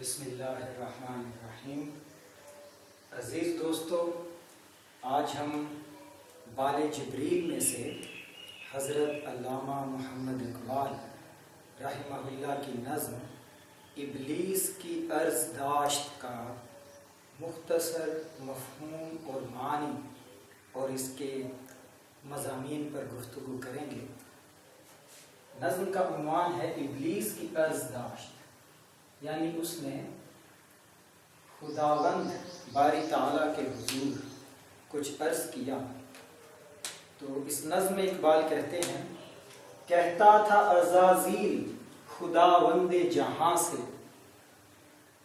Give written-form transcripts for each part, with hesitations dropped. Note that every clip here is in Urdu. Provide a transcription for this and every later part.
بسم اللہ الرحمن الرحیم۔ عزیز دوستو، آج ہم بال جبریل میں سے حضرت علامہ محمد اقبال رحمہ اللہ کی نظم ابلیس کی عرض داشت کا مختصر مفہوم اور معنی اور اس کے مضامین پر گفتگو کریں گے۔ نظم کا عنوان ہے ابلیس کی عرض داشت، یعنی اس نے خداوند باری تعالیٰ کے حضور کچھ عرض کیا۔ تو اس نظم میں اقبال کہتے ہیں، کہتا تھا عزازیل خداوند جہاں سے،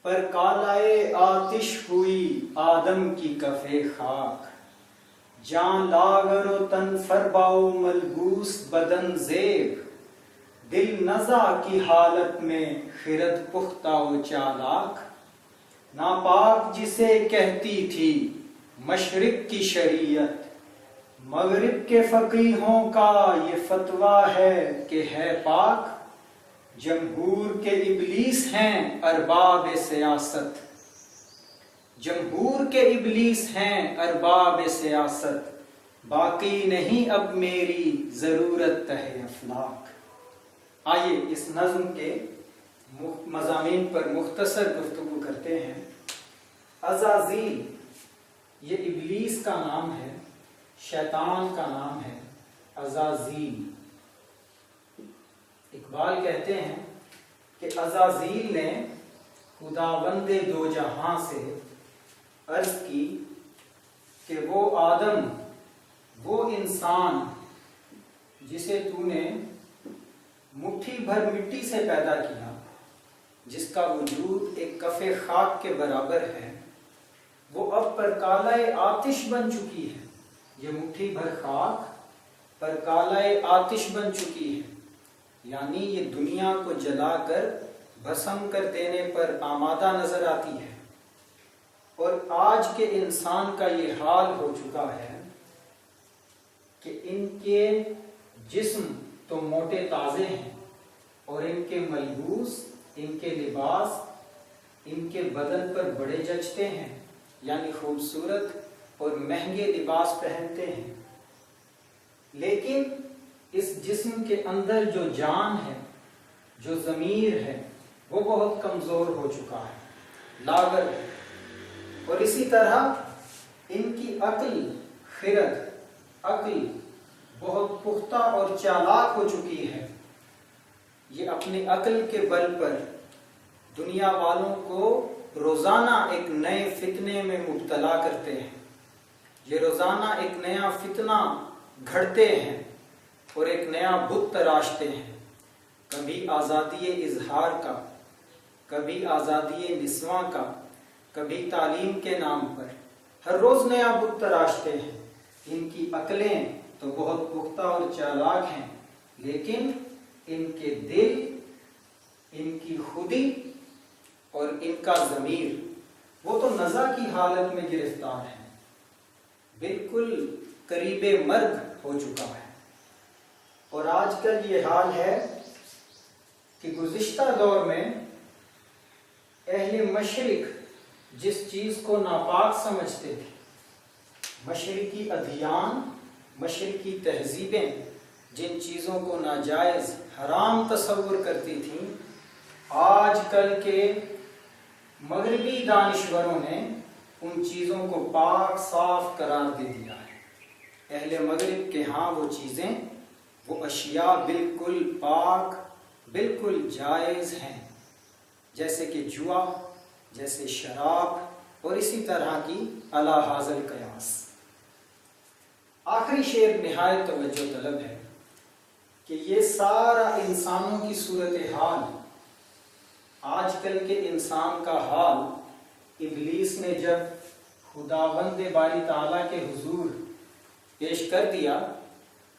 پر کالائے آتش ہوئی آدم کی کف خاک، جان لاغر و تن فرباؤ ملبوس بدن زیب، دل نزا کی حالت میں خرد پختہ و چالاک، ناپاک جسے کہتی تھی مشرق کی شریعت، مغرب کے فقیہوں کا یہ فتویٰ ہے کہ ہے پاک، جمہور کے ابلیس ہیں ارباب سیاست، جمہور کے ابلیس ہیں ارباب سیاست، باقی نہیں اب میری ضرورت تہ افلاک۔ آئیے اس نظم کے مضامین پر مختصر گفتگو کرتے ہیں۔ عزازیل یہ ابلیس کا نام ہے، شیطان کا نام ہے عزازیل۔ اقبال کہتے ہیں کہ عزازیل نے خداوند دو جہاں سے عرض کی کہ وہ آدم، وہ انسان جسے تو نے مٹھی بھر مٹی سے پیدا کیا، جس کا وجود ایک کف خاک کے برابر ہے، وہ اب پر کالائے آتش بن چکی ہے۔ یہ مٹھی بھر خاک پر کالائے آتش بن چکی ہے، یعنی یہ دنیا کو جلا کر بھسم کر دینے پر آمادہ نظر آتی ہے۔ اور آج کے انسان کا یہ حال ہو چکا ہے کہ ان کے جسم تو موٹے تازے ہیں، اور ان کے ملبوس، ان کے لباس، ان کے بدن پر بڑے جچتے ہیں، یعنی خوبصورت اور مہنگے لباس پہنتے ہیں، لیکن اس جسم کے اندر جو جان ہے، جو ضمیر ہے، وہ بہت کمزور ہو چکا ہے، لاغر ہے۔ اور اسی طرح ان کی عقل بہت پختہ اور چالاک ہو چکی ہے۔ یہ اپنی عقل کے بل پر دنیا والوں کو روزانہ ایک نئے فتنے میں مبتلا کرتے ہیں۔ یہ روزانہ ایک نیا فتنہ گھڑتے ہیں اور ایک نیا بت تراشتے ہیں، کبھی آزادی اظہار کا، کبھی آزادی نسواں کا، کبھی تعلیم کے نام پر ہر روز نیا بت تراشتے ہیں۔ ان کی عقلیں تو بہت پختہ اور چالاک ہیں، لیکن ان کے دل، ان کی خودی اور ان کا ضمیر وہ تو نزع کی حالت میں گرفتار ہیں، بالکل قریب مرگ ہو چکا ہے۔ اور آج کل یہ حال ہے کہ گزشتہ دور میں اہل مشرق جس چیز کو ناپاک سمجھتے تھے، مشرقی ادیان، مشرقی تہذیبیں جن چیزوں کو ناجائز حرام تصور کرتی تھیں، آج کل کے مغربی دانشوروں نے ان چیزوں کو پاک صاف قرار دے دیا ہے۔ اہل مغرب کے ہاں وہ چیزیں، وہ اشیاء بالکل پاک، بالکل جائز ہیں، جیسے کہ جوا، جیسے شراب اور اسی طرح کی اعلی حاصل قیاس۔ آخری شعر نہایت توجہ طلب ہے کہ یہ سارا انسانوں کی صورتحال، آج کل کے انسان کا حال، ابلیس نے جب خداوند باری تعالیٰ کے حضور پیش کر دیا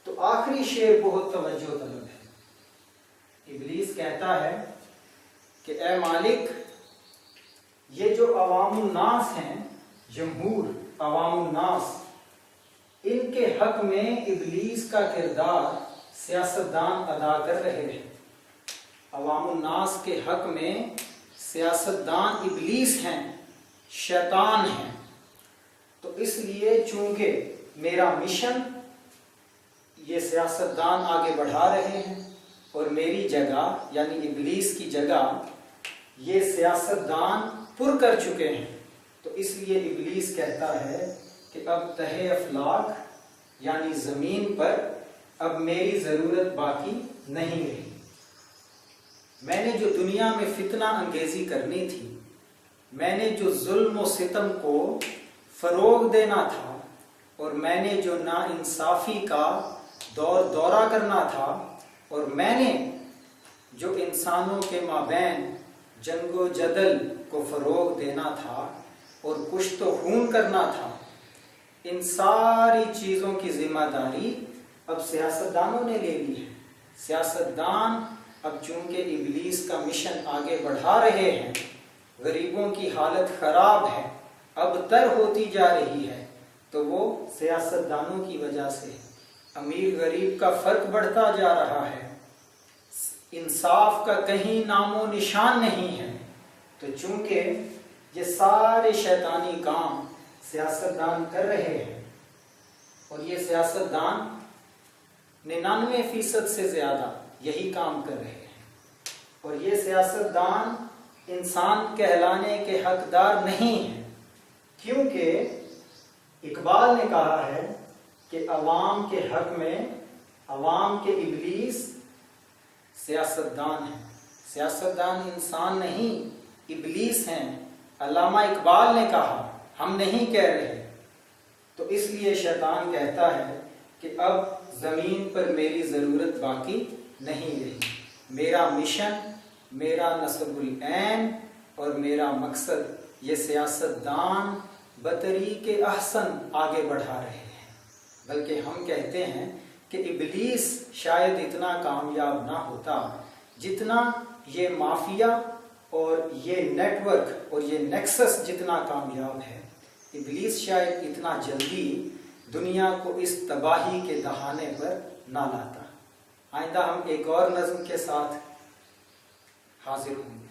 تو آخری شعر بہت توجہ طلب ہے۔ ابلیس کہتا ہے کہ اے مالک، یہ جو عوام الناس ہیں، جمہور عوام الناس، ان کے حق میں ابلیس کا کردار سیاستدان ادا کر رہے ہیں۔ عوام الناس کے حق میں سیاستدان ابلیس ہیں، شیطان ہیں. تو اس لیے چونکہ میرا مشن یہ سیاستدان آگے بڑھا رہے ہیں اور میری جگہ یعنی ابلیس کی جگہ یہ سیاستدان پر کر چکے ہیں، تو اس لیے ابلیس کہتا ہے کہ اب تہہ افلاک یعنی زمین پر اب میری ضرورت باقی نہیں رہی. میں نے جو دنیا میں فتنہ انگیزی کرنی تھی، میں نے جو ظلم و ستم کو فروغ دینا تھا، اور میں نے جو ناانصافی کا دورہ کرنا تھا، اور میں نے جو انسانوں کے مابین جنگ و جدل کو فروغ دینا تھا اور کشت و خون کرنا تھا، ان ساری چیزوں کی ذمہ داری اب سیاستدانوں نے لے لی ہے. سیاستدان اب چونکہ ابلیس کا مشن آگے بڑھا رہے ہیں، غریبوں کی حالت خراب ہے، اب تر ہوتی جا رہی ہے، تو وہ سیاستدانوں کی وجہ سے امیر غریب کا فرق بڑھتا جا رہا ہے، انصاف کا کہیں نام و نشان نہیں ہے. تو چونکہ یہ سارے شیطانی کام سیاستدان کر رہے ہیں، اور یہ سیاستدان 99% سے زیادہ یہی کام کر رہے ہیں، اور یہ سیاستدان انسان کہلانے کے حقدار نہیں ہیں، کیونکہ اقبال نے کہا ہے کہ عوام کے حق میں عوام کے ابلیس سیاستدان ہیں. سیاستدان انسان نہیں، ابلیس ہیں. علامہ اقبال نے کہا، ہم نہیں کہہ رہے. تو اس لیے شیطان کہتا ہے کہ اب زمین پر میری ضرورت باقی نہیں رہی. میرا مشن، میرا نصب العین اور میرا مقصد یہ سیاستدان بطریق احسن آگے بڑھا رہے ہیں. بلکہ ہم کہتے ہیں کہ ابلیس شاید اتنا کامیاب نہ ہوتا جتنا یہ مافیا اور یہ نیٹ ورک اور یہ نیکسس جتنا کامیاب ہے. ابلیس شاید اتنا جلدی دنیا کو اس تباہی کے دہانے پر نہ لاتا. آئندہ ہم ایک اور نظم کے ساتھ حاضر ہوں گے.